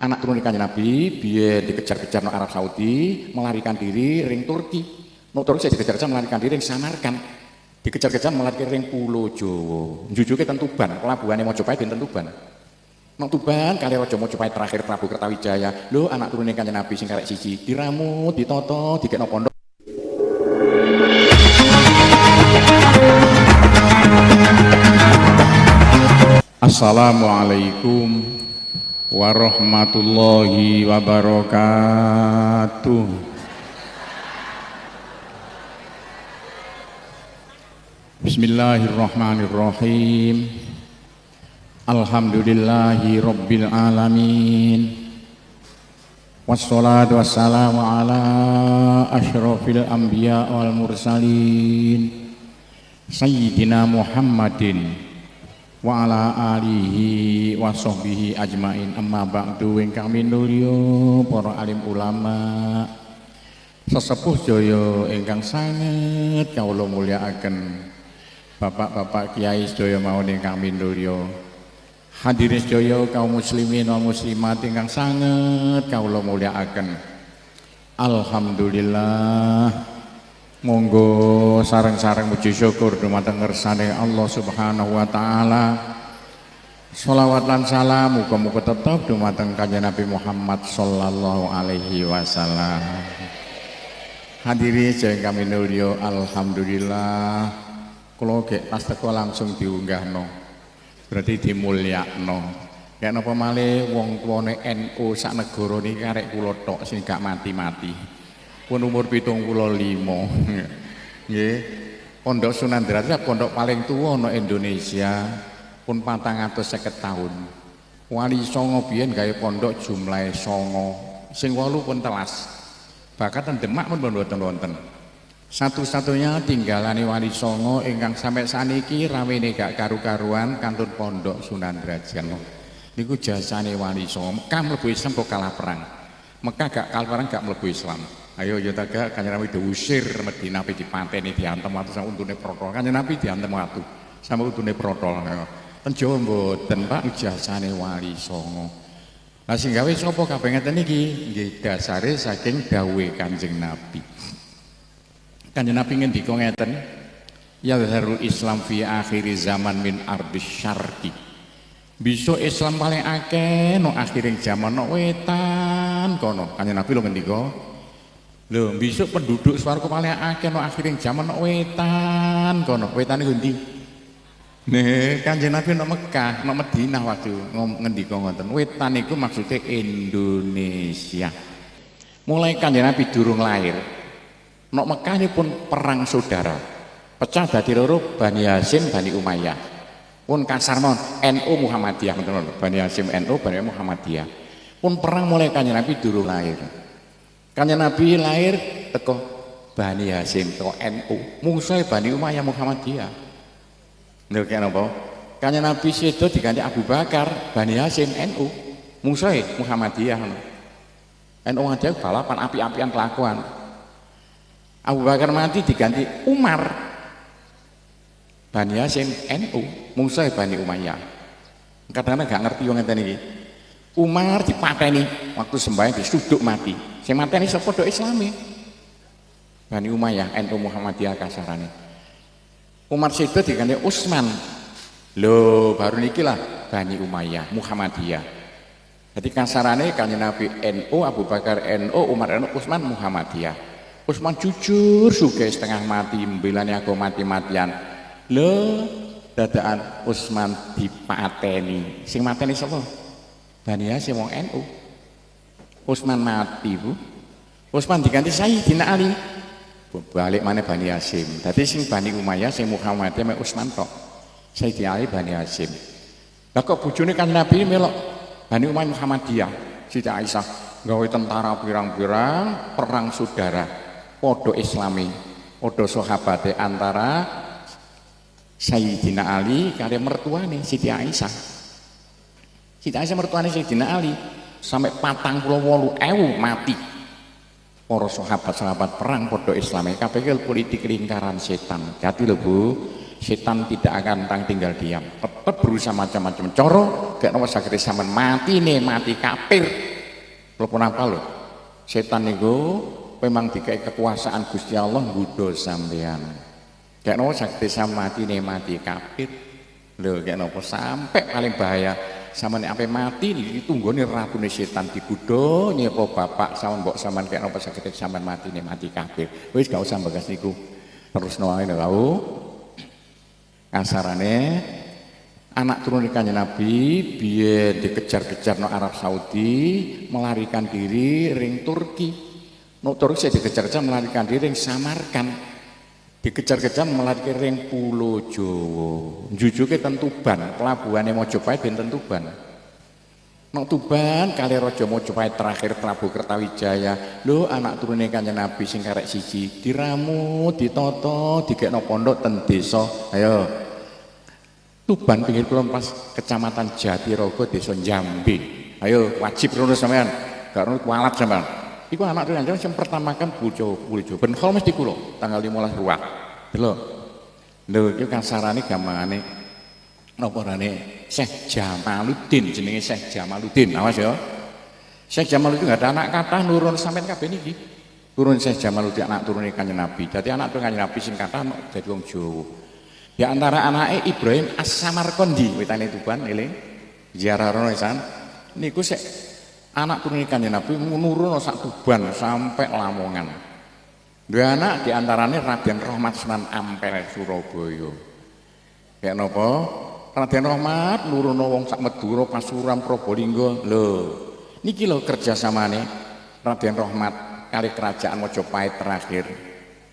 anak turun Kanjeng Nabi biar dikejar-kejar no Arab Saudi, melarikan diri ring Turki. No Turki dikejar-kejar melarikan diri ring Samarkan. Dikejar-kejar melarikan ring Pulau Jawa. Jujuke ten Tuban, pelabuhane Mojopahit ten Tuban. Nang Tuban kali Raja Mojopahit terakhir Prabu Kertawijaya. Lho anak turun Kanjeng Nabi sing karek siji, diramu, ditoto, dikekno pondok. Assalamualaikum warahmatullahi wabarakatuh. Bismillahirrahmanirrahim. Alhamdulillahi rabbil alamin. Wassalatu wassalamu ala asyrafil anbiya wal mursalin Sayyidina Muhammadin wa ala alihi wa sahbihi ajmain. Amma ba'du, ingkang minulya para alim ulama sesepuh sedaya ingkang sanget kawula mulyakaken, bapak-bapak kiai sedaya mawon ingkang minulya, hadirin sedaya kaum muslimin wal muslimat ingkang sanget kawula mulyakaken. Alhamdulillah, monggo sareng-sareng puji syukur dumateng ngersane Allah Subhanahu wa taala. Sholawat lan salam muga-muga tetep dumateng Kanjeng Nabi Muhammad sallallahu alaihi wasallam. Hadirin sedaya kami nulya, alhamdulillah kula gek pas teko langsung diunggahno. Berarti dimulyakno. Kayak napa malih wong tuwane NU sak negara niki karek kula tok sing gak mati-mati. Pun umur 75. Nggih. Pondok Sunan Derajat pondok paling tua ana Indonesia, pun 450 tahun. Wali Songo biyen gawe pondok jumlahe 9, sing 8 pun telas. Bahkan ten Demak pun mboten wonten. Satu-satunya tinggalane Wali Songo ingkang sampai saniki rawene gak karu-karuan kantun pondok Sunan Derajat. Niku jasane Wali Songo. Mekah mlebu Islam kok kalah perang. Mekah gak kalah perang gak mlebu Islam. Ayo ya taga Kanjeng Nabi diusir Madinah pe dipateni diantem watu sama untune protol. Kanjeng Nabi diantem watu sama untune protol. Ten Jawa mboten Pak, jasane Wali Songo. Lah sing gawe sapa kabeh ngeten iki? Nggih dasare saking dawuhe Kanjeng Nabi. Kanjeng Nabi ngendika ngeten, ya zaharul Islam fi akhir zaman min ardis syarqi. Besok Islam paling akeh no akhiring zaman no wetan kono. Kanjeng Nabi lho ngendika, lho besok penduduk swarga paling akeh no akhiring zaman no wetan kono. Wetan niku ndi? Nih Kanjeng Nabi no Mekah, no Madinah waktu ngendika ngoten. Wetan niku maksudnya Indonesia. Mulai Kanjeng Nabi durung lahir, no Mekah ini pun perang saudara. Pecah dadi loro, Bani Hasyim, Bani Umayyah. Pun kasar mon NU Muhammadiyah, Bani Hasyim NU, Bani Muhammadiyah. Pun perang mulai Kanjeng Nabi durung lahir. Kanjeng Nabi lahir teko Bani Hasyim, teko NU, musuhe Bani Umayyah Muhammadiyah. Lho kaya napa? Kanjeng Nabi sedo diganti Abu Bakar, Bani Hasyim NU, musuhe Muhammadiyah. NU aja balapan api-apian kelakuan. Abu Bakar mati diganti Umar, Bani Hasyim NU, musuhe Bani Umayyah. Kadang-kadang gak ngerti wong ngeten iki. Umar dipateni waktu sembahyang disuduk mati. Sing mateni sapa do Islami? Bani Umayyah NU Muhammadiyah kasarane. Umar sedo diganti Utsman. Lho baru niki lah Bani Umayyah Muhammadiyah. Jadi kasarane Kanjeng Nabi NU, Abu Bakar NU, Umar NU, Utsman Muhammadiyah. Utsman jujur sugih setengah mati mbelani aku mati-matian. Lho dadakan Utsman dipateni. Sing mateni sapa? Bani Hasyim wong NU. Utsman mati, Bu. Utsman diganti Sayyidina Ali. Balik mana Bani Hasyim. Dadi sing Bani Umayyah sing Muhammadiyah mek Utsman tok. Sayyidina Ali Bani Hasyim. Lah kok bojone kan Nabi melok Bani Umayyah Muhammadiyah. Siti Aisyah gawe tentara pirang-pirang perang saudara. Padha Islami, padha sahabate antara Sayyidina Ali karo mertuane Siti Aisyah. Siti Aisyah mertuane Sayyidina Ali sampai 48.000 mati. Para sahabat-sahabat perang podo Islam kabeh politik lingkaran setan. Hati lho Bu, setan tidak akan tinggal diam, tetap berusaha macam-macam cara gak nomor sakit sampean mati nih, mati kafir Telepon apa lho? Setan niku memang dikai kekuasaan Gusti Allah nggodha sampean. Kayak nopo sakti sama mati kafir. Lho kayak nopo sampai paling bahaya sama nek sampai mati ditunggone ratune setan digodha nyepa bapak sama mbok sampean kayak nopo sakit sampean mati kafir. Wis gak usah bagas niku. Terusno ae lho. Kasarane anak turun Kanjeng Nabi biyen dikejar-kejar no Arab Saudi melarikan diri ring Turki. No Turki dikejar-kejar melarikan diri ring Samarkan. Dikejar-kejar melarikan ring Pulau Jawa. Jujuke ten Tuban, pelabuhane Mojopahit ben ten Tuban. No Tuban kali Raja Mojopahit terakhir Prabu Kertawijaya. Lho anak turune Kanjeng Nabi sing karek siji diramu, ditata, digekno pondok ten desa. Ayo Tuban pinggir kulon pas kecamatan Jatirogo desa Jambi. Ayo wajib rono sampean. Gak rono kualat sampean. Iku anak tuh yang pertama kan Pulau Ben Khol mesti kulo tanggal 15 Ruak. Delok. Lho iki kasarane gampangane napa rene Syekh Jamaluddin jenenge Syekh Jamaluddin. Awas ya. Syekh Jamaluddin gak ada anak kathah nurun sampean kabeh niki. Turun Syekh Jamaluddin anak turune Kanjeng Nabi. Dadi anak turune Kanjeng Nabi sing kathah dadi wong Jawa. Di antara anake Ibrahim As-Samarqandi wetane Tuban eling ziarah rono isan niku sik anak turune Kanjeng Nabi nurun sak Tuban sampai Lamongan. Dua anak di antarane Raden Rahmat Sunan Ampel Surabaya. Kayak napa? Raden Rahmat nuruno wong sak Madura Pasuruan Probolinggo. Lho, niki lho kerjasamane Raden Rahmat kali kerajaan Mojopahit terakhir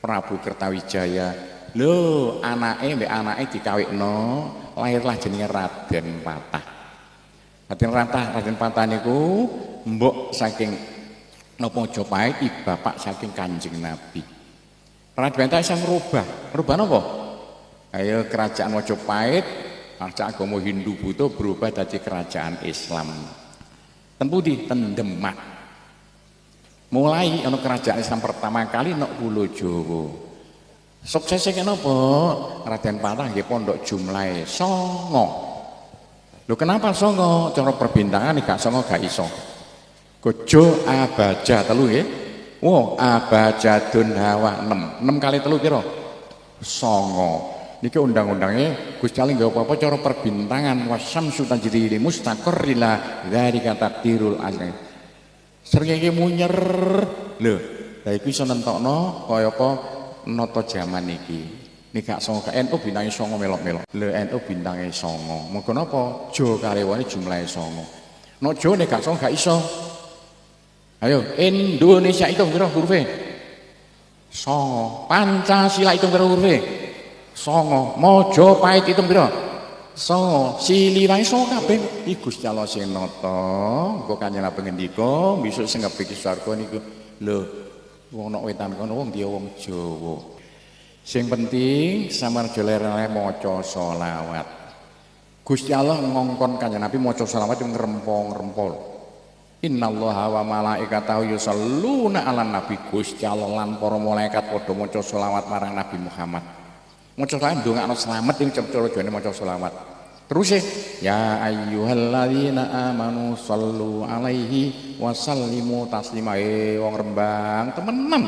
Prabu Kertawijaya. Lho, anake mbek anake dikawikno, lahirlah jenenge Raden Patah. Raden Patah niku mbok saking napa Mojopahit iki bapak saking Kanjeng Nabi. Raden Patah iso ngrubah napa? Ayo kerajaan Mojopahit, kerajaan agama Hindu Buddha berubah dadi kerajaan Islam. Ten pundi? Ten Demak. Mulai ana kerajaan Islam pertama kali nek Pulau Jawa. Suksesnya kenapa? Raden Patah nggih pondok jumlahe 9. Lho kenapa 9? Cara perbintangan gak 9 gak iso. Gojo abaja 3 nggih. Wo abajadun hawa 6. 6 kali 3 piro? 9. Niki undang-undangnya Gusti Allah nggih apa-apa cara perbintangan wasyamsu tajri li mustaqarrila dzalika taqdirul azim. Srengenge munyer. Lho, lha iku iso nentokno kaya apa nata jaman iki. Nek gak 9 NU bintange 9 melok-melok. Lho NU bintange 9. Mengko napa? Jo karyawane jumlahe 9. Nek jo nek gak 9 gak iso. Ayo Indonesia itu piro hurufe? 9. Pancasila itu piro hurufe? 9. Mojopahit itu piro? 9. Siliwangi 9 kabeh. Iki Gusti Allah sing nata. Engko Kanjeng Nabi ngendika, besok sing ngepiki swarga niku. Lho, wong nek wetan kono wong dia wong Jawa. Sing penting sampeyan aja leren maca selawat. Gusti Allah ngongkon Kanjeng Nabi maca selawat yang ngrempong-ngrempol. Innallaha wa malaikatahu yusholluna 'alan nabi. Gusti Allah lan para malaikat padha maca selawat marang Nabi Muhammad. Maca selawat ndongakno slamet ing cara jane maca selawat. Terus ya ayyuhalladzina amanu shollu alaihi wa sallimu taslima. Wong Rembang temenan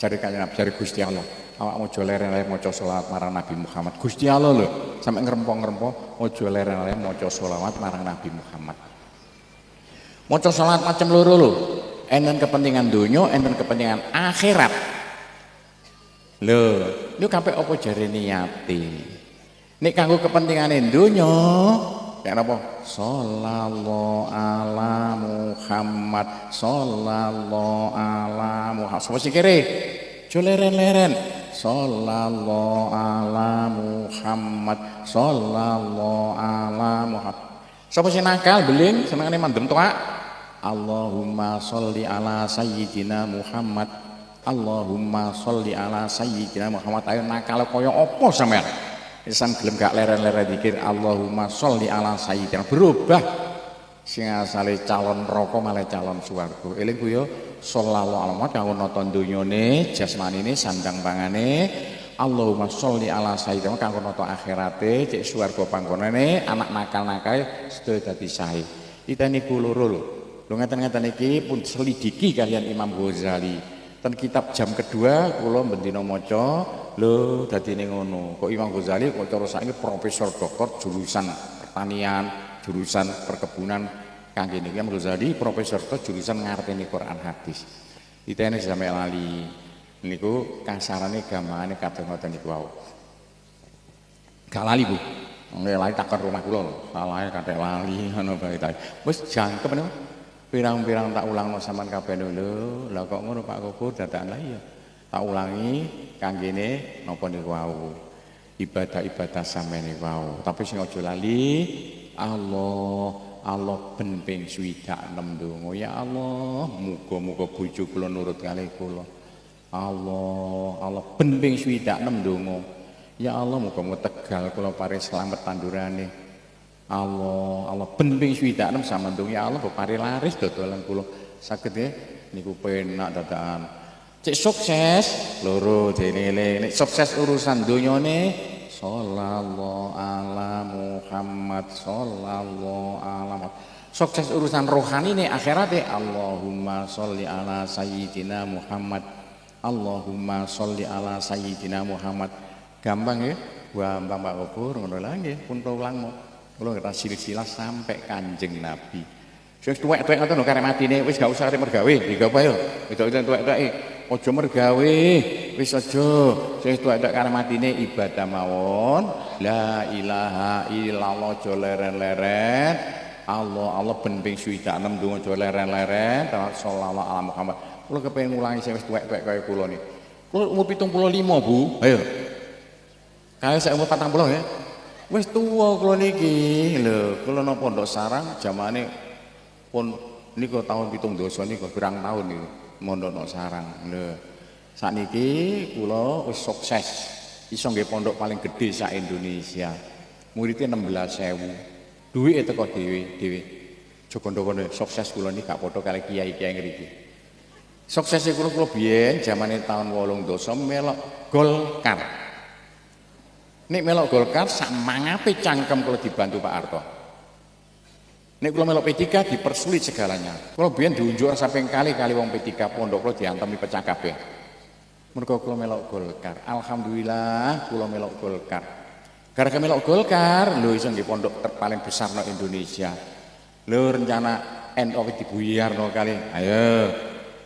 jare Kanjeng Nabi jare Gusti Allah. Awakmu aja leren-leren maca selawat marang Nabi Muhammad. Gusti Allah lho, sampe ngrempong-ngrempong aja leren-leren maca selawat marang Nabi Muhammad. Maca selawat macam loro lho. Enten kepentingan donya, enten kepentingan akhirat. Lho, niku kabeh apa jare niate? Nek kanggo kepentingane donya, nek napa? Shallallahu ala Muhammad, shallallahu ala Muhammad. Sapa sing kere? Jo leren-leren. Shallallahu ala Muhammad, shallallahu ala Muhammad. Sapa sing nakal beling senengane mandem toak? Allahumma sholli ala sayyidina Muhammad. Allahumma sholli ala sayyidina Muhammad. Ayo nakal kaya apa sampean? Isan gelem gak leren-leren dikir Allahumma sholli ala sayyidina. Berubah sing asale calon neraka malah calon swarga. Eling ku yo sallallahu alaihi wasallam kanggo nata donyane, jasmanine, sandang pangane. Allahumma sholli ala sayyidina kanggo nata akhirate, cek swarga panggonane, anak nakal-nakal sedaya dadi sae. Kita niku loro lho. Lho ngeten-ngeten iki pun selidiki kalian Imam Ghazali. Ten kitab jam kedua kula bendina maca, lho dadine ngono. Kok Imam Ghazali kok cara saiki profesor doktor jurusan pertanian, jurusan perkebunan kangge niki Imam Ghazali profesor doktor jurusan ngarteni Quran hadis. Ditene sampe lali. Niku kasarane gampangane kadang ngoten niku wau. Gak lali Bu. Nggih lali takon rumah kula lho. Salahe kathek lali ngono bae ta. Wis jangkep niku. Pirang-pirang tak ulangno sampean kabeh lho. Lah kok ngono Pak Koko dadakan lah iya. Tak ulangi kanggene napa niku wau. Ibadah-ibadah sampeyan niku wau. Tapi sing aja lali Allah ben ping 66 donga. Ya Allah, muga-muga bojo kula nurut kalih kula. Allah ben ping 66 donga. Ya Allah muga-muga Tegal kula paring slamet tandurane. Allah ben ping 66 samandung ya Allah paring laris dodolan kula. Saged nggih niku penak dadakan. Cek sukses loro dene nek sukses urusan donyane sallallahu ala Muhammad sallallahu ala sukses urusan rohani nih akhirate Allahumma sholli ala sayyidina Muhammad Allahumma sholli ala sayyidina Muhammad. Gampang ya gampang Pak Gopur ngono lha nggih pun ulang kula ngerti silsilah sampai Kanjeng Nabi. Wis tuwek-tuwek ngoten lho karek matine wis gak usah arep mergawe digawe yo wedok-wedok tuwek-tuweke aja mergawe wis aja sing tuwek-tuwek karek matine ibadah mawon la ilaha illallah aja leren-leren Allah ben ping 66 donga aja leren-leren sallallahu alaihi Muhammad. Kula kepengin ngulangi sing wis tuwek-tuwek kaya kula niki. Kula umur 75 Bu. Ayo. Kaya saya umur 40 ya. Wis tuwa kula niki lho, kula nang Pondok Sarang jamane pun niku tahun 7 niku pirang tahun niku mondok nang Sarang. Lho. Sakniki kula wis sukses. Iso nggih pondok paling gedhe sak Indonesia. Muridé 16.000. Duwike teko dhewe. Jogondo-gondo sukses kula niki gak padha kali kiai-kiai ngriki. Suksese kula biyen jamane tahun 8 melok Golkar. Nek melok Golkar sak mangape cangkem kula dibantu Pak Harto. Nek kula melok P3 dipersulit segalanya. Kula biyen diunjuk samping kali wong P3 pondok kula diantemi pecah kabeh. Mergo kula melok Golkar. Alhamdulillah kula melok Golkar. Gara-gara melok Golkar lho iso nggih pondok terpaling besar no Indonesia. Lho rencana NU dibuyarno kali. Ayo.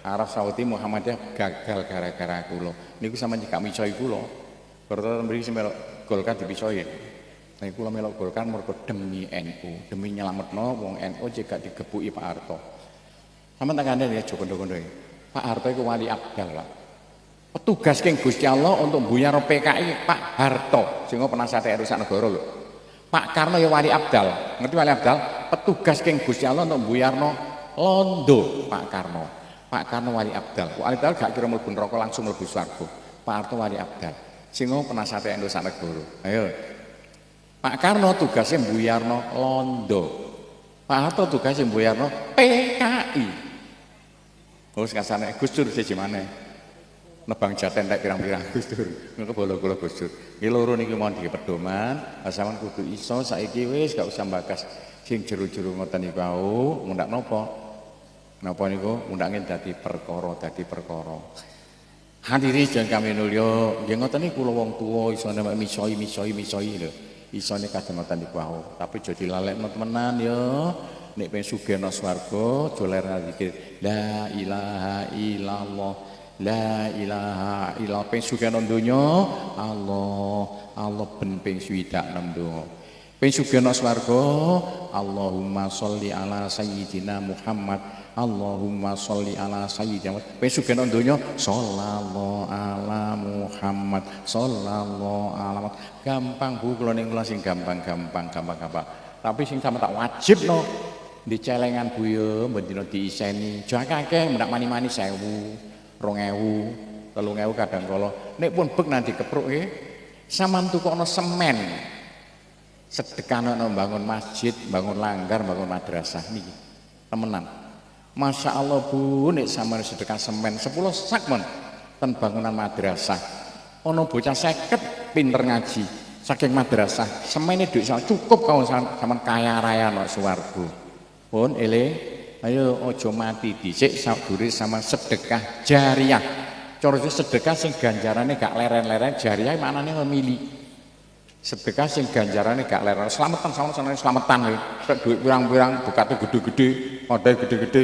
Arab Saudi Muhammadiyah gagal gara-gara kula. Niku sampeyan gak misoi kula. Berarti mriki melok Golkar dipisoi. Nek kula melok Golkar mergo demi NU, demi nyelametno wong NU jek gak digebuki Pak Harto. Sampeyan tak kandhani ya Jogondo-gondo. Pak Harto iku wali abdal, Pak. Petugas king Gusti Allah untuk mbuyar PKI Pak Harto, sing penasihat RI sak negara lho. Pak Karno ya wali abdal. Ngerti wali abdal? Petugas king Gusti Allah untuk mbuyarno londo Pak Karno. Pak Karno wali abdal. Wali abdal gak kira mlebu neraka langsung mlebu swarga. Pak Harto wali abdal. Sing penasihat RI sak negara. Ayo. Pak Karno tugasnya mbuyarno londo. Pak Harto tugasnya mbuyarno PKI. Oh sekasane Gus Dur siji maneh. Nebang jaten tek pirang-pirang Gus Dur. Niku bola-bola Gus Dur. Iki loro niki mohon dipedoman, sampean kudu iso saiki wis gak usah mbakas sing jero-jero ngoten niku wau, mundak napa? Napa niku mundake dadi perkara. Hadirin sedaya kami nulya, nggih ngoten niku kula wong tuwa isone misoi lho. Isone kadang ngoten niku wau, tapi aja dilalekno temenan ya. Nek pengen sugih nang swarga, aja ler zikir la ilaha illallah. La ilaha illallah ping sugih nang donya Allah ben ping 66 donga. Ping sugih nang swarga Allahumma sholli ala sayyidina Muhammad. Allahumma sholli ala sayyidina Muhammad. Ping sugih nang donya sallallahu ala Muhammad sallallahu ala Muhammad. Gampang Bu kula ning kula sing gampang. Tapi sing sama tak wajibno di celengan Bu yo bendina diiseni. Aja akeh mendak mani-mani 1000. 2000, 3000 kadang kala nek pun bek nanti kepruk sampean tukokno semen sedekahno bangun masjid, bangun langgar, bangun madrasah niki temenan. Masya Allah Bu nek sampean sedekah semen 10 sak mon ten bangunan madrasah ana bocah 50 pinter ngaji saking madrasah semene dhuwit cukup kau sampean kaya raya nang swarga pun eling Ayo ojo mati dhisik sadurunge sama sedekah jariah. Cara sedekah sing ganjarane gak leren-leren, jariah maknane mili. Sedekah sing ganjarane gak leren, slametan slametan nek dhuwit pirang-pirang bukate gede-gede, modal gede-gede.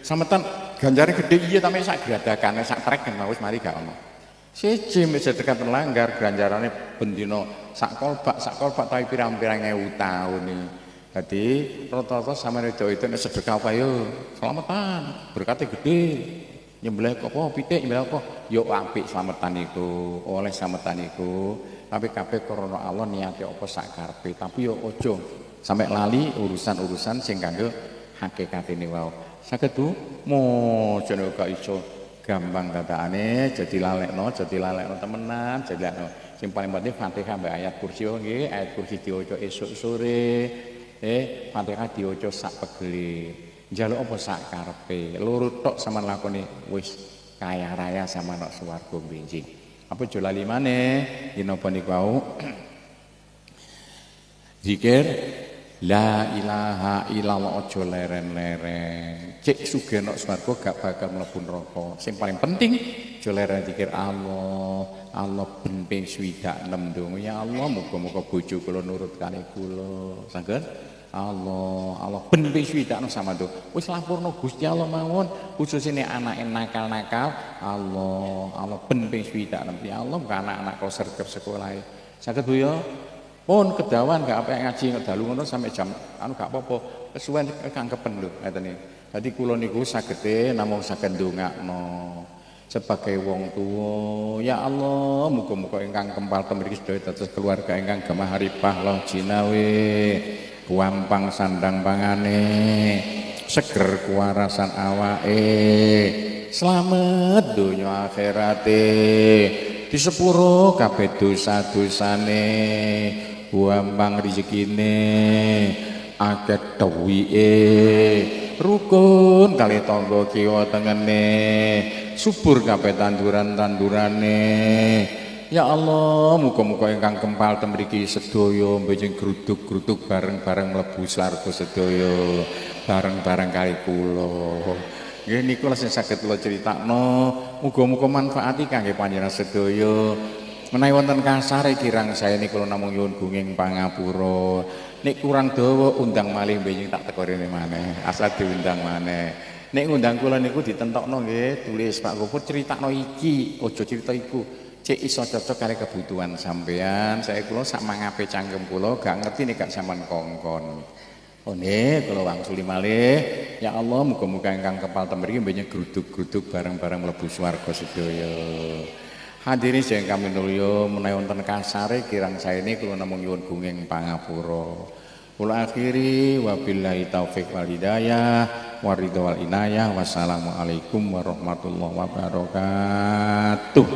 Slametan ganjare gede iya tapi sak gradakane sak trek wis mari gak ono. Siji sedekah terlanggar ganjarane bendina sak kolbak tapi pirang-pirang ewu taun iki. Jadi rata-rata sama itu nek sedekah apa yo selamatan berkatnya gede nyembelih apa pitik nyembelih apa yo apik selamatan iku oleh selamatan iku tapi kabeh krana Allah niate apa sak karepe tapi yo ojo sampai lali urusan-urusan sing kanggo hakikatine wae saged Bu mojo nek gak iso gampang dadakane jadi lalekno temenan jadi lalekno sing paling penting Fatihah mbek ayat kursi nggih ayat kursi diwaca esuk sore Fatihah diwaca sak pegele. Njaluk apa sak karepe. Loro tok sampean lakoni wis kaya raya sampean nang swarga benjing. Apa aja lali maneh yen napa niku wau. Zikir la ilaha illallah aja leren-leren. Cek sugih nang swarga gak bakal mlebu neraka. Sing paling penting aja leren zikir Allah ben ping 26 donga ya Allah muga-muga bojo kula nurut kali kula. Saged Allah ben ping 26 sama tuh. Wis laporno Gusti Allah mawon khususnya anake nakal-nakal Allah ben ping 26 ya Allah bukan anak-anak kok sergap sekolahe. Saged Bu ya. Pun kedawan gak apa ngaji dalu ngono sampai jam gak apa-apa. Kesuwen kangkepen lho ngeten iki. Dadi kula niku sagede namung saged ndongakno. Sebagai wong tua ya Allah muga-muga ingkang kempal temriki sedaya dados keluarga ingkang gemah haripah loh jinawe gampang sandang pangane seger kuwarasan awake slamet donya akhirate disepuro kabeh dosa-dosane gampang rezekine akeh duwike rukun kali tangga kiwa tengene subur kabeh tanduran-tandurane ya Allah muga-muga ingkang kempal temriki sedaya mbenjing gruduk-gruduk bareng-bareng mlebu swarga sedaya bareng-bareng kali kula nggih niku lha sing saged kula critakno muga-muga manfaati kangge panjenengan sedaya menawi wonten kasare kirang saya niku namung nyuwun gunging pangapura nek kurang dawa undang malih mbenjing tak teko rene maneh asal diundang maneh nek ngundang kula niku ditentokno nggih tulis Pak Gopur critakno iki aja cerita iku cek iso cocok karo kebutuhan sampean saya kula sak mangape cangkem kula gak ngerti nek gak sampean kongkon oh nggih kula wangsuli malih ya Allah muga-muga ingkang kepal temriki mbenjing gruduk-gruduk bareng-bareng mlebu swarga sedaya hadirin sing kami nulya menawi wonten kasare kirang saene kula namung nyuwun gunging pangapura kula akhiri wabillahi taufik wal hidayah waridho wal inayah wassalamualaikum warahmatullahi wabarakatuh.